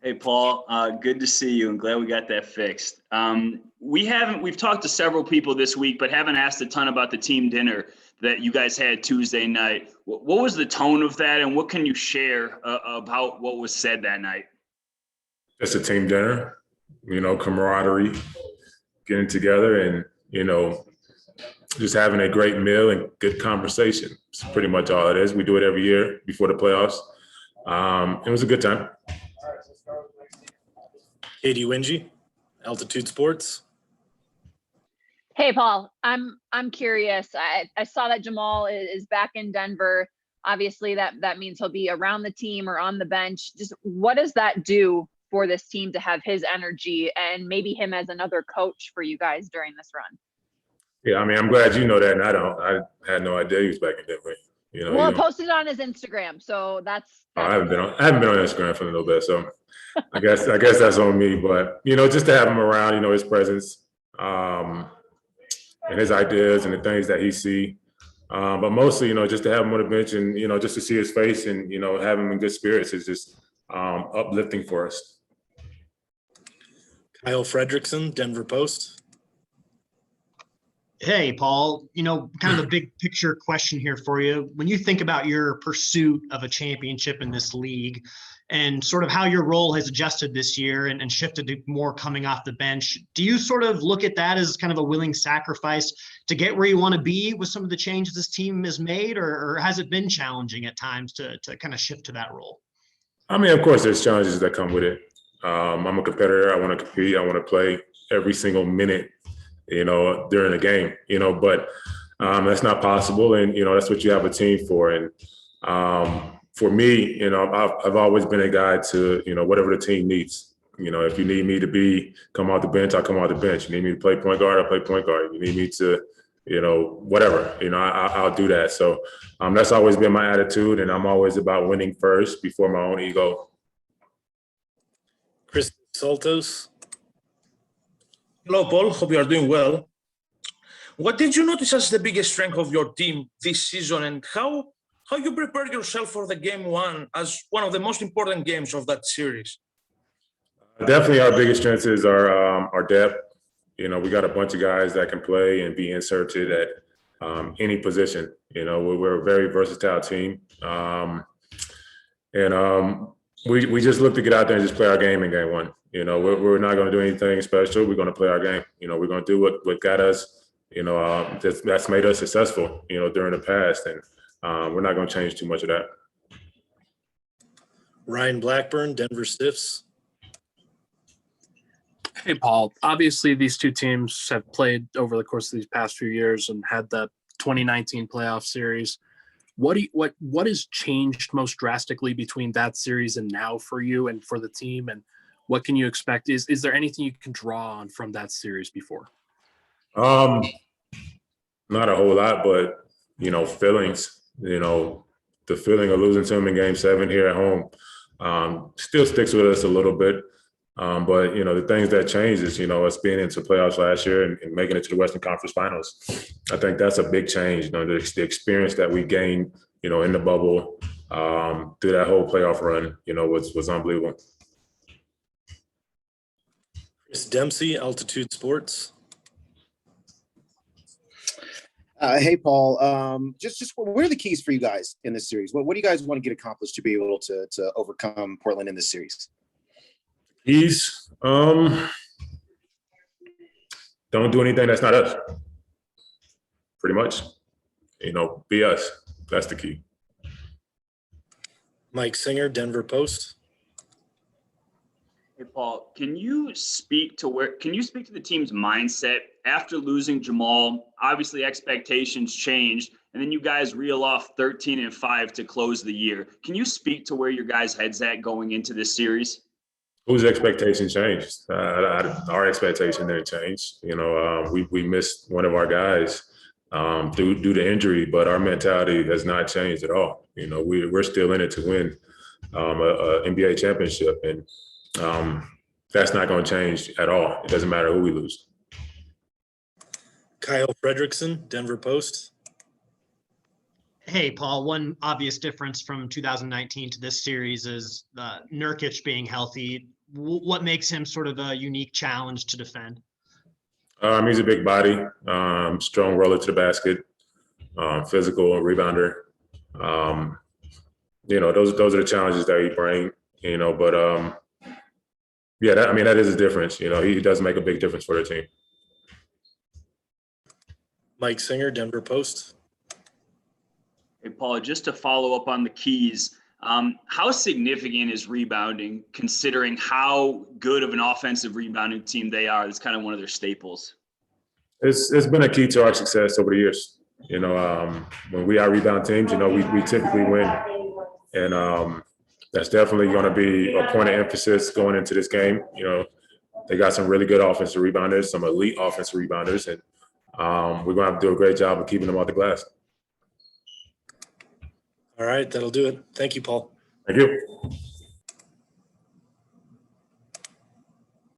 Hey, Paul, good to see you and glad we got that fixed. We've talked to several people this week, but haven't asked a ton about the team dinner that you guys had Tuesday night. What was the tone of that, and what can you share about what was said that night? It's a team dinner, camaraderie, getting together and, just having a great meal and good conversation. It's pretty much all it is. We do it every year before the playoffs. It was a good time. Katie Wingy, Altitude Sports. Hey, Paul, I'm curious. I saw that Jamal is back in Denver. Obviously, that means he'll be around the team or on the bench. Just what does that do for this team to have his energy and maybe him as another coach for you guys during this run? Yeah, I'm glad you know that, and I don't. I had no idea he was back in Denver. Well, I posted on his Instagram, so that's I haven't been on Instagram for a little bit, so I guess that's on me. But just to have him around, his presence, and his ideas and the things that he see. But mostly, just to have him on the bench and just to see his face and have him in good spirits is just uplifting for us. Kyle Fredrickson, Denver Post. Hey, Paul, kind of a big picture question here for you. When you think about your pursuit of a championship in this league and sort of how your role has adjusted this year and shifted to more coming off the bench, do you sort of look at that as kind of a willing sacrifice to get where you want to be with some of the changes this team has made, or has it been challenging at times to kind of shift to that role? Of course, there's challenges that come with it. I'm a competitor. I want to compete. I want to play every single minute during the game, but that's not possible. And, that's what you have a team for. And for me, I've always been a guy to, whatever the team needs. If you need me to come off the bench, I'll come off the bench. You need me to play point guard, I'll play point guard. You need me to, whatever, I'll do that. So that's always been my attitude. And I'm always about winning first before my own ego. Chris Saltos. Hello, Paul. Hope you are doing well. What did you notice as the biggest strength of your team this season, and how you prepared yourself for the game one as one of the most important games of that series? Definitely, our biggest strength is our depth. We got a bunch of guys that can play and be inserted at any position. We're a very versatile team, we just look to get out there and just play our game in game one. We're not going to do anything special. We're going to play our game. We're going to do what got us, that's made us successful, during the past. And we're not going to change too much of that. Ryan Blackburn, Denver Stiffs. Hey, Paul. Obviously, these two teams have played over the course of these past few years and had that 2019 playoff series. What has changed most drastically between that series and now for you and for the team? And what can you expect? Is there anything you can draw on from that series before? Not a whole lot, but, feelings, the feeling of losing to them in game 7 here at home still sticks with us a little bit. But, the things that changed is, us being into playoffs last year and making it to the Western Conference Finals. I think that's a big change. The experience that we gained, in the bubble through that whole playoff run, was unbelievable. Chris Dempsey, Altitude Sports. Hey, Paul. Just what are the keys for you guys in this series? What do you guys want to get accomplished to be able to overcome Portland in this series? Keys, don't do anything that's not us. Pretty much, be us. That's the key. Mike Singer, Denver Post. Hey, Paul, can you speak to the team's mindset after losing Jamal? Obviously, expectations changed, and then you guys reel off 13-5 to close the year. Can you speak to where your guys' heads at going into this series? Whose expectation changed? Our expectation didn't change. We missed one of our guys due to injury, but our mentality has not changed at all. We're still in it to win an NBA championship, and that's not going to change at all. It doesn't matter who we lose. Kyle Fredrickson, Denver Post. Hey, Paul, one obvious difference from 2019 to this series is Nurkic being healthy. What makes him sort of a unique challenge to defend? He's a big body, strong roller to the basket, physical rebounder. Those are the challenges that he brings. But that is a difference. He does make a big difference for the team. Mike Singer, Denver Post. Hey, Paul, just to follow up on the keys, how significant is rebounding considering how good of an offensive rebounding team they are? It's kind of one of their staples. It's been a key to our success over the years. When we are rebound teams, we typically win. And that's definitely going to be a point of emphasis going into this game. They got some really good offensive rebounders, some elite offensive rebounders, and we're going to have to do a great job of keeping them off the glass. All right, that'll do it. Thank you, Paul. Thank you.